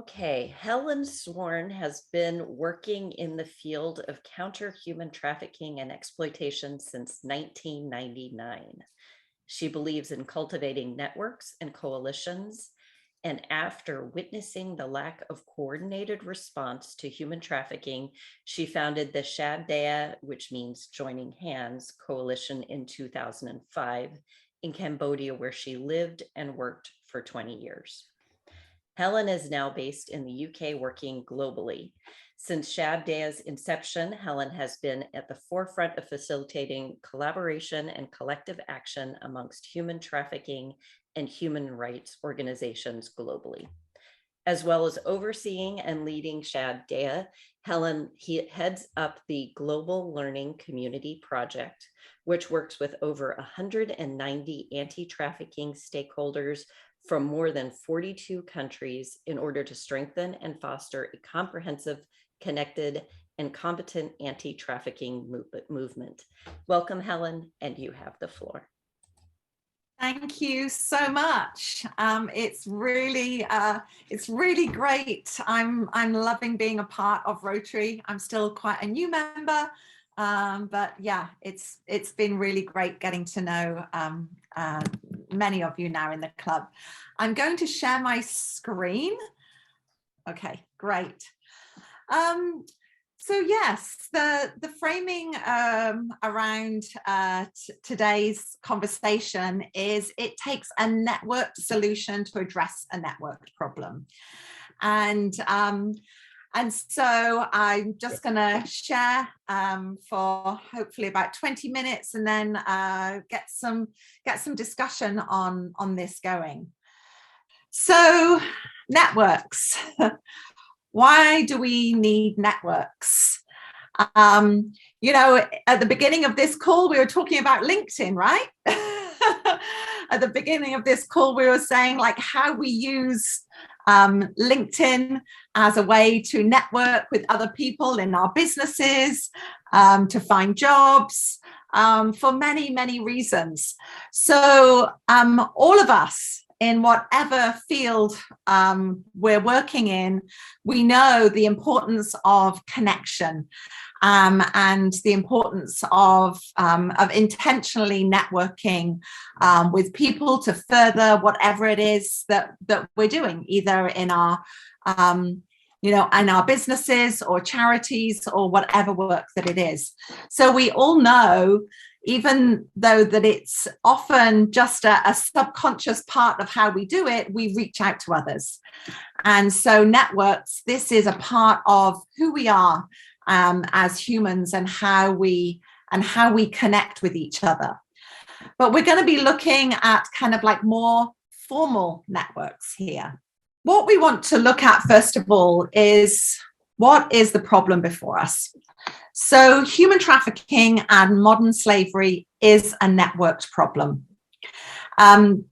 Okay, Helen Sworn has been working in the field of counter-human trafficking and exploitation since 1999. She believes in cultivating networks and coalitions, and after witnessing the lack of coordinated response to human trafficking, she founded the Chab Dai, which means joining hands, coalition in 2005 in Cambodia, where she lived and worked for 20 years. Helen is now based in the UK, working globally. Since Chab Dai's inception, Helen has been at the forefront of facilitating collaboration and collective action amongst human trafficking and human rights organizations globally. As well as overseeing and leading Chab Dai, Helen heads up the Global Learning Community Project, which works with over 190 anti-trafficking stakeholders from more than 42 countries in order to strengthen and foster a comprehensive, connected, and competent anti-trafficking movement. Welcome, Helen, and you have the floor. Thank you so much. It's really great. I'm loving being a part of Rotary. I'm still quite a new member, but yeah, it's been really great getting to know many of you now in the club. I'm going to share my screen. Okay, great. So yes, the framing around today's conversation is it takes a networked solution to address a networked problem. And so I'm just going to share for hopefully about 20 minutes and then get some discussion on this going. So networks. Why do we need networks? You know, at the beginning of this call, we were talking about LinkedIn, right? At the beginning of this call, we were saying like how we use LinkedIn as a way to network with other people in our businesses, to find jobs, for many, many reasons. So all of us, in whatever field we're working in, we know the importance of connection and the importance of intentionally networking with people to further whatever it is that we're doing, either in our in our businesses or charities or whatever work that it is. So we all know, even though that it's often just a subconscious part of how we do it, we reach out to others. And so networks, this is a part of who we are as humans and how we connect with each other. But we're going to be looking at kind of like more formal networks here. What we want to look at, first of all, is what is the problem before us? So human trafficking and modern slavery is a networked problem.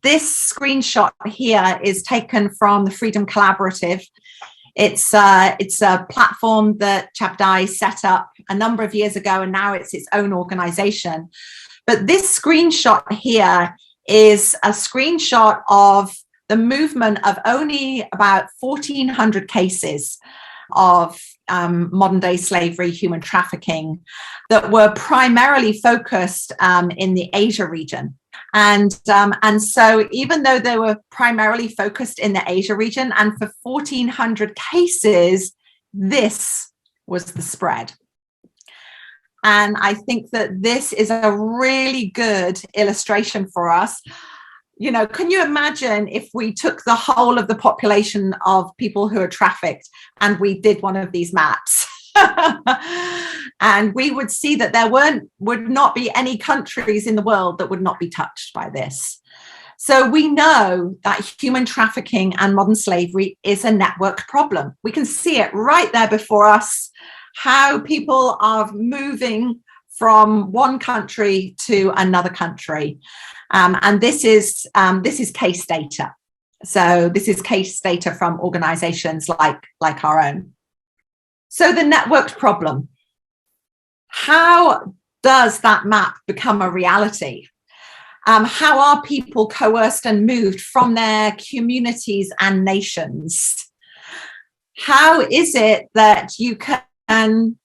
This screenshot here is taken from the Freedom Collaborative. It's a platform that Chab Dai set up a number of years ago, and now it's its own organization. But this screenshot here is a screenshot of the movement of only about 1,400 cases of modern day slavery, human trafficking, that were primarily focused in the Asia region. And so even though they were primarily focused in the Asia region, and for 1,400 cases, this was the spread. And I think that this is a really good illustration for us. You know, can you imagine if we took the whole of the population of people who are trafficked and we did one of these maps? And we would see that there would not be any countries in the world that would not be touched by this. So we know that human trafficking and modern slavery is a networked problem. We can see it right there before us, how people are moving from one country to another country. And this is case data. So this is case data from organizations like our own. So the networked problem. How does that map become a reality? How are people coerced and moved from their communities and nations? how is it that you can,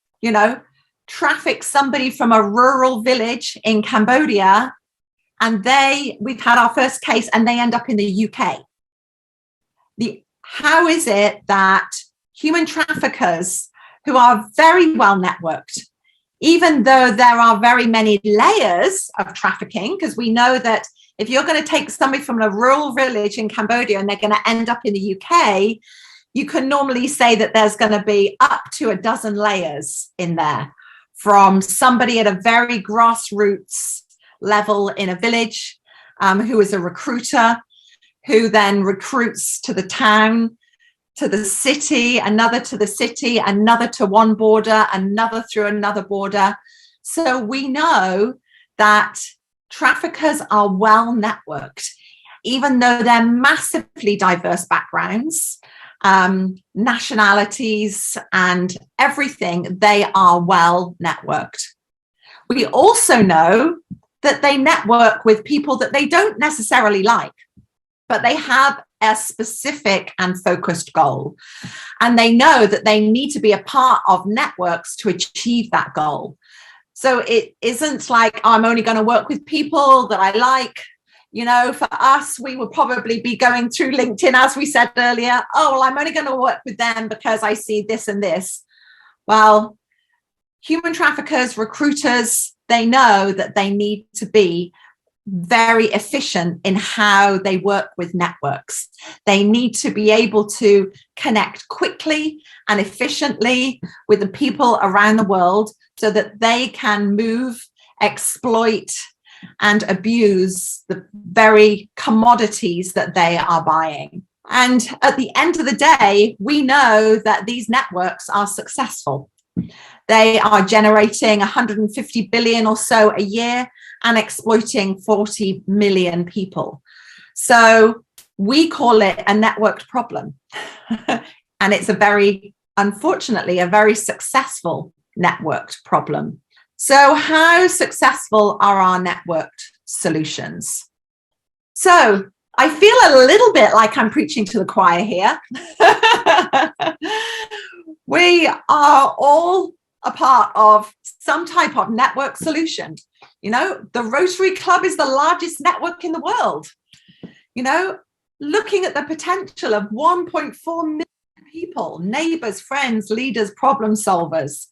traffic somebody from a rural village in Cambodia, and we've had our first case and they end up in the UK? How is it that human traffickers who are very well networked, even though there are very many layers of trafficking, because we know that if you're going to take somebody from a rural village in Cambodia and they're going to end up in the UK, you can normally say that there's going to be up to a dozen layers in there, from somebody at a very grassroots level in a village who is a recruiter, who then recruits to the town, to the city, another to the city, another to one border, another through another border. So we know that traffickers are well networked, even though they're massively diverse backgrounds, nationalities, and everything, they are well networked. We also know that they network with people that they don't necessarily like, but they have a specific and focused goal. And they know that they need to be a part of networks to achieve that goal. So it isn't like, I'm only going to work with people that I like. For us, we would probably be going through LinkedIn, as we said earlier. Oh, well, I'm only going to work with them because I see this and this. Well, human traffickers, recruiters, they know that they need to be very efficient in how they work with networks. They need to be able to connect quickly and efficiently with the people around the world so that they can move, exploit, and abuse the very commodities that they are buying. And at the end of the day, we know that these networks are successful. They are generating 150 billion or so a year and exploiting 40 million people. So we call it a networked problem. And it's unfortunately, a very successful networked problem. So how successful are our networked solutions? So I feel a little bit like I'm preaching to the choir here. We are all a part of some type of network solution. The Rotary Club is the largest network in the world. Looking at the potential of 1.4 million people, neighbors, friends, leaders, problem solvers,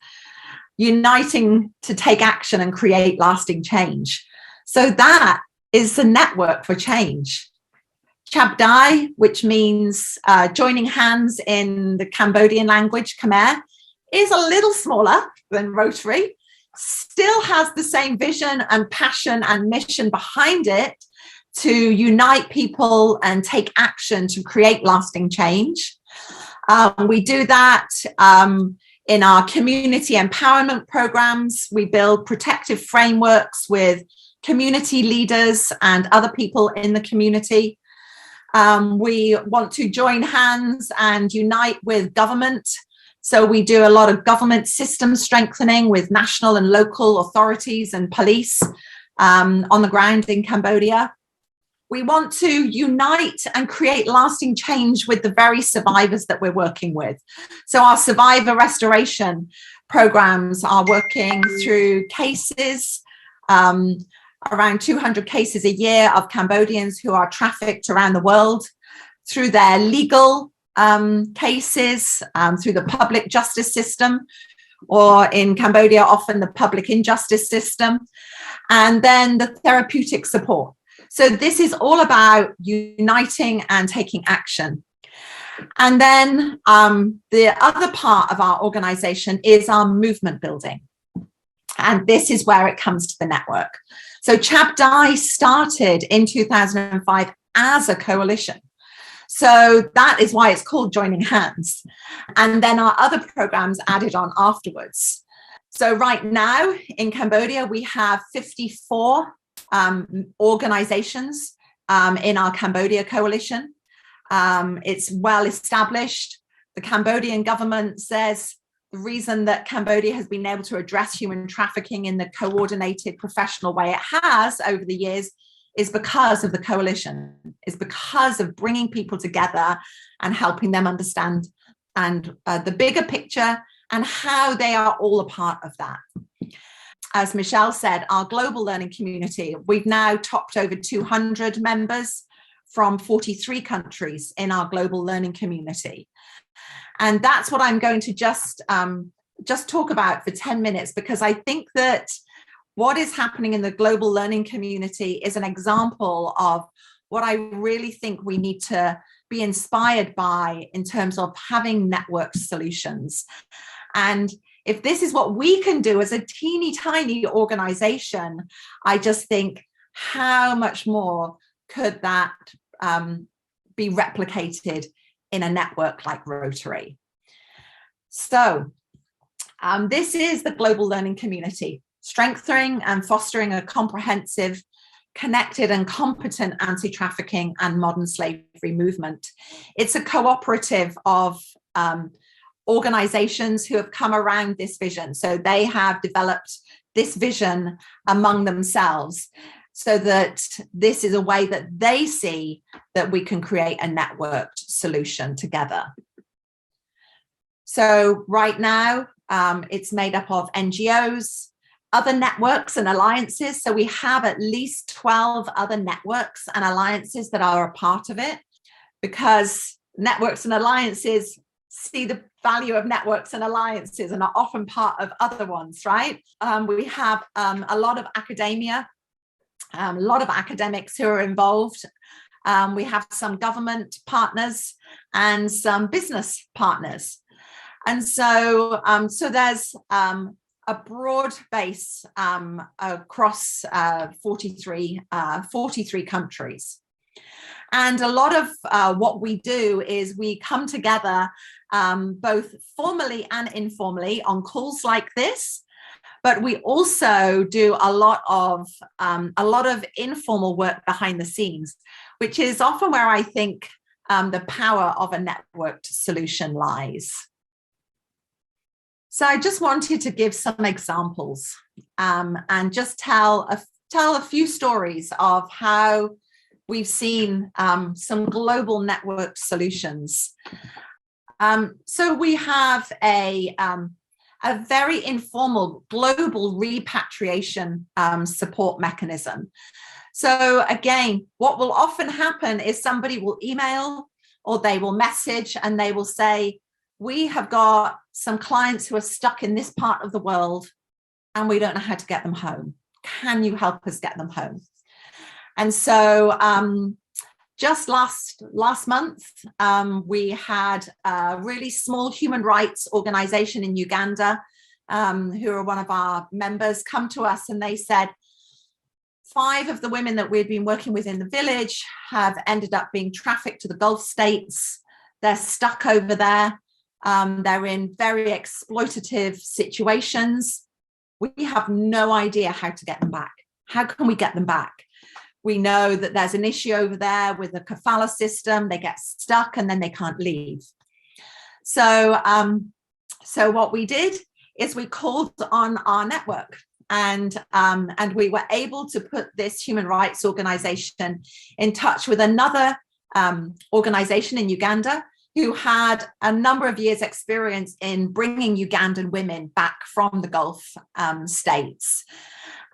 uniting to take action and create lasting change. So that is the network for change. Chab Dai, which means joining hands in the Cambodian language, Khmer, is a little smaller than Rotary, still has the same vision and passion and mission behind it to unite people and take action to create lasting change. We do that in our community empowerment programs. We build protective frameworks with community leaders and other people in the community. We want to join hands and unite with government. So we do a lot of government system strengthening with national and local authorities and police on the ground in Cambodia. We want to unite and create lasting change with the very survivors that we're working with. So our survivor restoration programs are working through cases, around 200 cases a year of Cambodians who are trafficked around the world, through their legal cases, through the public justice system, or in Cambodia, often the public injustice system, and then the therapeutic support. So this is all about uniting and taking action. And then the other part of our organization is our movement building. And this is where it comes to the network. So Chab Dai started in 2005 as a coalition. So that is why it's called Joining Hands. And then our other programs added on afterwards. So right now in Cambodia, we have 54 organizations in our Cambodia coalition. It's well established. The Cambodian government says the reason that Cambodia has been able to address human trafficking in the coordinated professional way it has over the years is because of the coalition, is because of bringing people together and helping them understand the bigger picture and how they are all a part of that. As Michelle said, our global learning community, we've now topped over 200 members from 43 countries in our global learning community. And that's what I'm going to just talk about for 10 minutes, because I think that what is happening in the global learning community is an example of what I really think we need to be inspired by in terms of having networked solutions. And if this is what we can do as a teeny tiny organization, I just think how much more could that be replicated in a network like Rotary. So this is the global learning community, strengthening and fostering a comprehensive, connected and competent anti-trafficking and modern slavery movement. It's a cooperative of organizations who have come around this vision. So they have developed this vision among themselves so that this is a way that they see that we can create a networked solution together. So right now, it's made up of NGOs, other networks and alliances. So we have at least 12 other networks and alliances that are a part of it, because networks and alliances see the value of networks and alliances and are often part of other ones, right? We have a lot of academia, a lot of academics who are involved. We have some government partners and some business partners. And so, there's a broad base across 43 countries. And a lot of what we do is we come together both formally and informally on calls like this, but we also do a lot of informal work behind the scenes, which is often where I think the power of a networked solution lies. So I just wanted to give some examples and just tell a few stories of how we've seen some global network solutions. So we have a very informal global repatriation support mechanism. So again, what will often happen is somebody will email or they will message and they will say, we have got some clients who are stuck in this part of the world and we don't know how to get them home. Can you help us get them home? And so just last month, we had a really small human rights organization in Uganda, who are one of our members, come to us and they said, 5 of the women that we'd been working with in the village have ended up being trafficked to the Gulf states. They're stuck over there. They're in very exploitative situations. We have no idea how to get them back. How can we get them back? We know that there's an issue over there with the kafala system. They get stuck and then they can't leave. So, so what we did is we called on our network and we were able to put this human rights organization in touch with another organization in Uganda who had a number of years experience in bringing Ugandan women back from the Gulf states.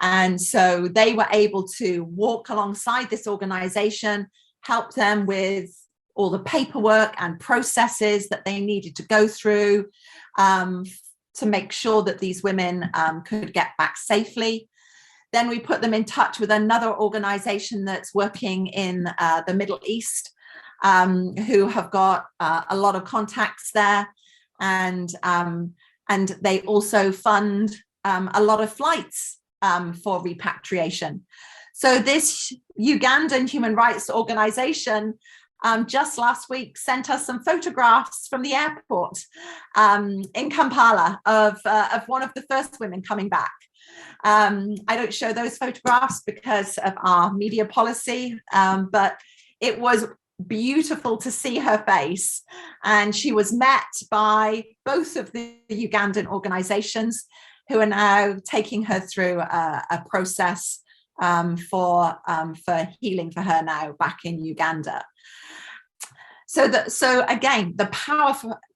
And so they were able to walk alongside this organization, help them with all the paperwork and processes that they needed to go through to make sure that these women could get back safely. Then we put them in touch with another organization that's working in the Middle East, who have got a lot of contacts there, and they also fund a lot of flights for repatriation. So this Ugandan human rights organization just last week sent us some photographs from the airport in Kampala of one of the first women coming back. I don't show those photographs because of our media policy, but it was beautiful to see her face, and she was met by both of the Ugandan organizations who are now taking her through a process for healing for her now back in Uganda. So again, the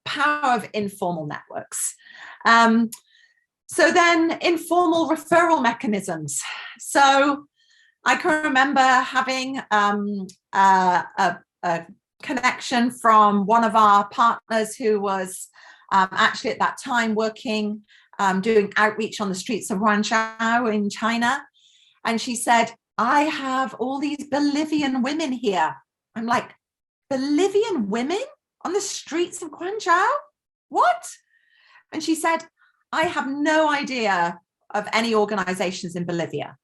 power of informal networks. So then informal referral mechanisms. So I can remember having a connection from one of our partners who was actually at that time working, doing outreach on the streets of Guangzhou in China. And she said, I have all these Bolivian women here. I'm like, Bolivian women on the streets of Guangzhou? What? And she said, I have no idea of any organizations in Bolivia.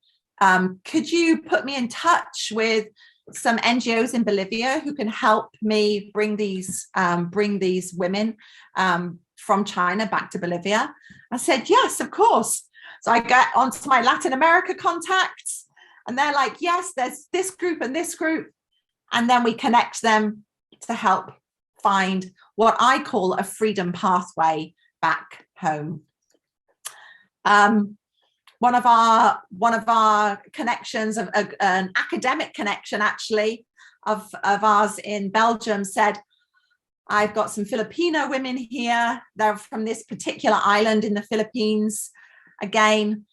Could you put me in touch with some NGOs in Bolivia who can help me bring these women from China back to Bolivia? I said, yes, of course. So I get onto my Latin America contacts, and they're like, yes, there's this group and this group. And then we connect them to help find what I call a freedom pathway back home. One of our connections, an academic connection actually of ours in Belgium, said, I've got some Filipino women here. They're from this particular island in the Philippines. Again,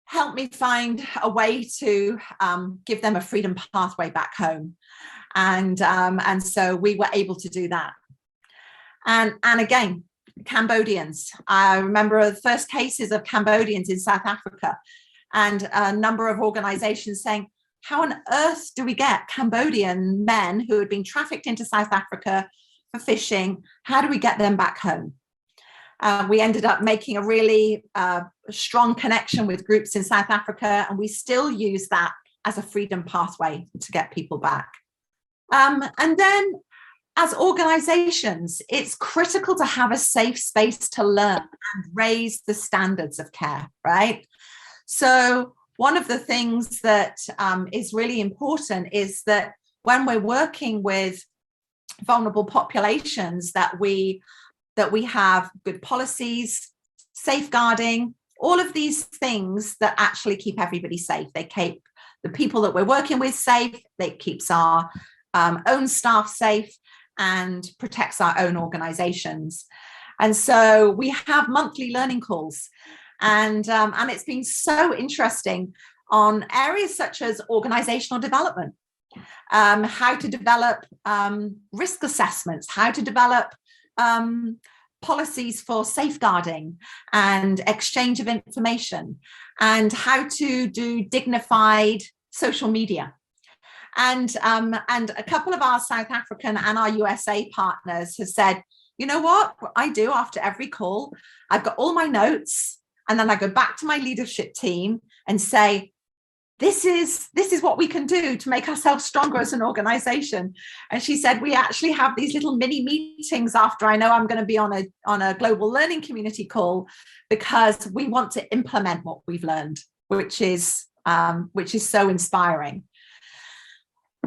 help me find a way to give them a freedom pathway back home. And so we were able to do that. And again, Cambodians. I remember the first cases of Cambodians in South Africa, and a number of organizations saying, how on earth do we get Cambodian men who had been trafficked into South Africa for fishing? How do we get them back home? We ended up making a really strong connection with groups in South Africa, and we still use that as a freedom pathway to get people back. And then as organizations, it's critical to have a safe space to learn and raise the standards of care, right? So one of the things that is really important is that when we're working with vulnerable populations, that we have good policies, safeguarding, all of these things that actually keep everybody safe. They keep the people that we're working with safe, they keeps our own staff safe, and protects our own organizations. And so we have monthly learning calls, and it's been so interesting on areas such as organizational development, how to develop risk assessments, how to develop policies for safeguarding and exchange of information, and how to do dignified social media. And a couple of our South African and our USA partners have said, you know what I do after every call? I've got all my notes, and then I go back to my leadership team and say, this is what we can do to make ourselves stronger as an organization. And she said, we actually have these little mini meetings after I know I'm going to be on a global learning community call, because we want to implement what we've learned, which is so inspiring.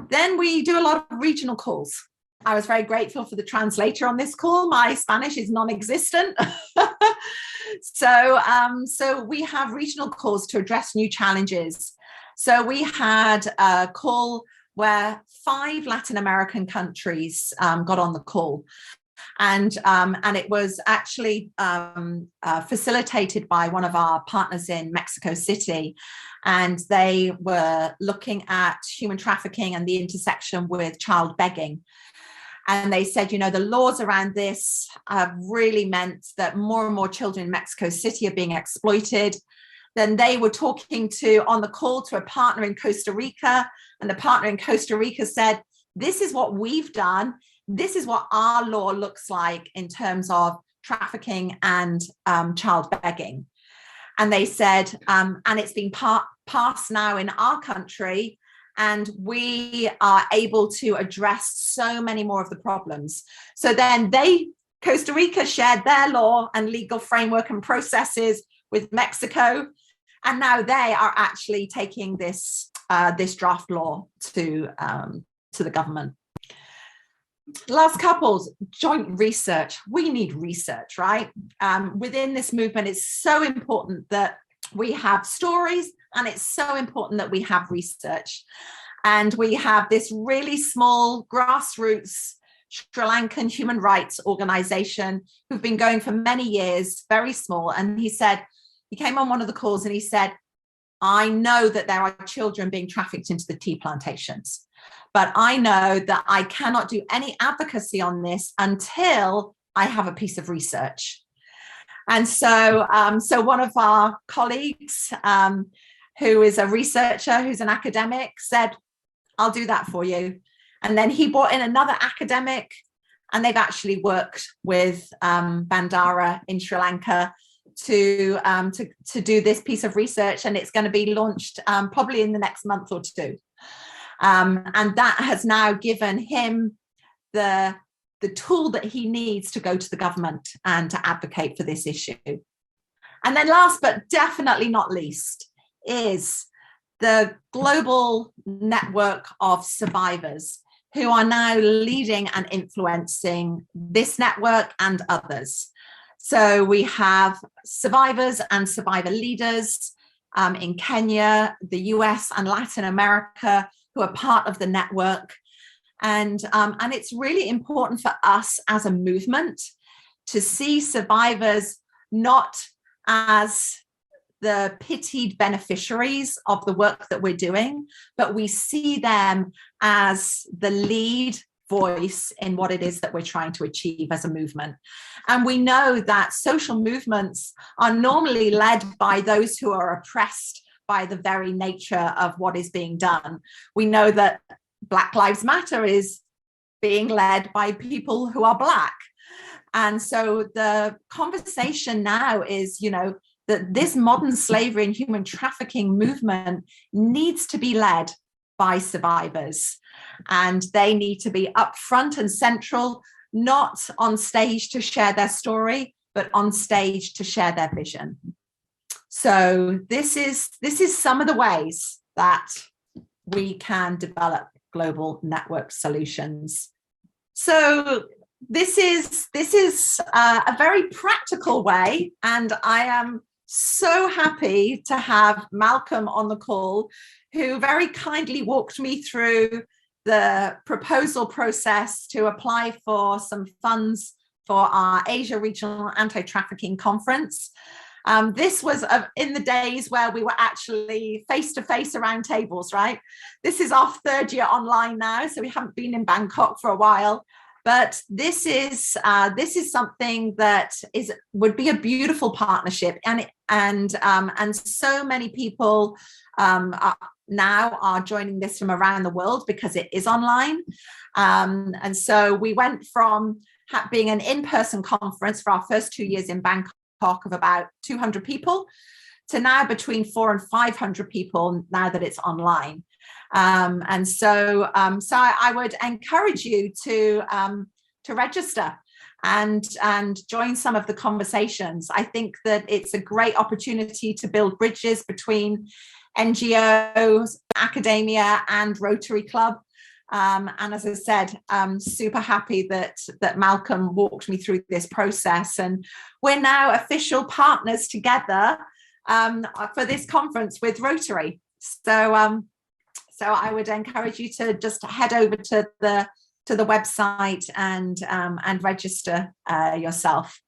Then we do a lot of regional calls. I was very grateful for the translator on this call. My Spanish is non-existent. So we have regional calls to address new challenges. So we had a call where 5 Latin American countries got on the call. And it was actually facilitated by one of our partners in Mexico City. And they were looking at human trafficking and the intersection with child begging. And they said, you know, the laws around this have really meant that more and more children in Mexico City are being exploited. Then they were talking on the call to a partner in Costa Rica, and the partner in Costa Rica said, this is what we've done. This is what our law looks like in terms of trafficking and child begging. And they said, and it's been passed now in our country, and we are able to address so many more of the problems. So then Costa Rica shared their law and legal framework and processes with Mexico. And now they are actually taking this draft law to the government. Last couples, joint research. We need research, right? Within this movement, it's so important that we have stories, and it's so important that we have research. And we have this really small grassroots Sri Lankan human rights organization who've been going for many years, very small. And he said, he came on one of the calls and he said, I know that there are children being trafficked into the tea plantations, but I know that I cannot do any advocacy on this until I have a piece of research. And so, so one of our colleagues, who is a researcher, who's an academic, said, I'll do that for you. And then he brought in another academic, and they've actually worked with Bandara in Sri Lanka to do this piece of research, and it's going to be launched probably in the next month or two. And that has now given him the tool that he needs to go to the government and to advocate for this issue. And then last but definitely not least is the global network of survivors who are now leading and influencing this network and others. So we have survivors and survivor leaders in Kenya, the US and Latin America who are part of the network. And it's really important for us as a movement to see survivors not as the pitied beneficiaries of the work that we're doing, but we see them as the lead voice in what it is that we're trying to achieve as a movement. And we know that social movements are normally led by those who are oppressed by the very nature of what is being done. We know that Black Lives Matter is being led by people who are Black. And so the conversation now is, you know, that this modern slavery and human trafficking movement needs to be led by survivors. And they need to be up front and central, not on stage to share their story, but on stage to share their vision. So this is some of the ways that we can develop global network solutions. So this is a very practical way, and I am so happy to have Malcolm on the call, who very kindly walked me through the proposal process to apply for some funds for our Asia Regional Anti-Trafficking Conference. This was in the days where we were actually face-to-face around tables, right? This is our third year online now, so we haven't been in Bangkok for a while. But this is something that would be a beautiful partnership, and so many people now are joining this from around the world because it is online. And so we went from being an in-person conference for our first 2 years in Bangkok of about 200 people to now between 400 and 500 people now that it's online. And so I would encourage you to register and join some of the conversations. I think that it's a great opportunity to build bridges between NGOs, academia, and Rotary Club. And as I said, I'm super happy that Malcolm walked me through this process, and we're now official partners together for this conference with Rotary. So I would encourage you to just head over to the website and register yourself.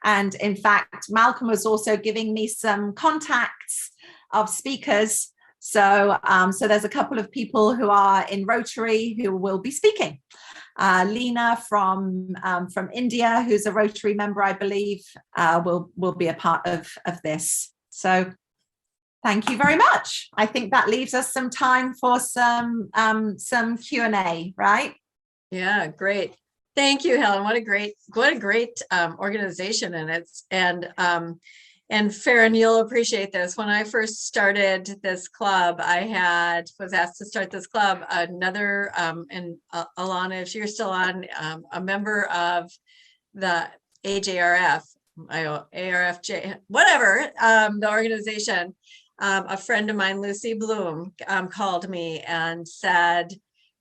And in fact, Malcolm was also giving me some contacts of speakers. So there's a couple of people who are in Rotary who will be speaking. Lena from India, who's a Rotary member, I believe, will be a part of this. So thank you very much. I think that leaves us some time for some Q&A, right? Yeah, great. Thank you, Helen. What a great organization, and Farron, you'll appreciate this. When I first started this club, I was asked to start this club. Another and Alana, if you're still on, a member of the AJRF, ARFJ, whatever, the organization. A friend of mine, Lucy Bloom, called me and said,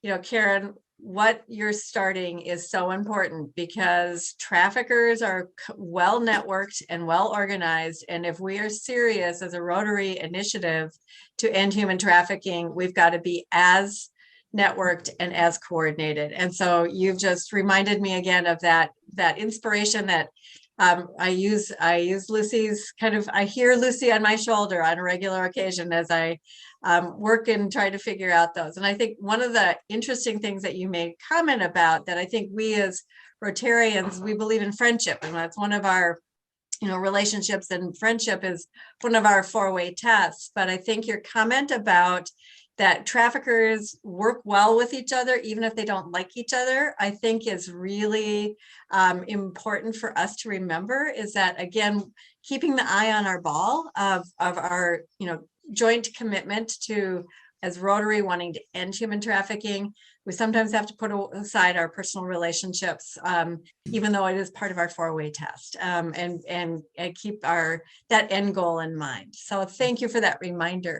you know, Karen, what you're starting is so important because traffickers are well networked and well organized. And if we are serious as a Rotary initiative to end human trafficking, we've got to be as networked and as coordinated. And so you've just reminded me again of that inspiration that I use Lucy's I hear Lucy on my shoulder on a regular occasion as I work and try to figure out those. And I think one of the interesting things that you made comment about, that I think we as Rotarians, we believe in friendship, and that's one of our relationships, and friendship is one of our 4-way tests. But I think your comment about that traffickers work well with each other, even if they don't like each other, I think is really important for us to remember, is that, again, keeping the eye on our ball of our, joint commitment to, as Rotary, wanting to end human trafficking. We sometimes have to put aside our personal relationships, even though it is part of our 4-way test, and keep that end goal in mind. So thank you for that reminder.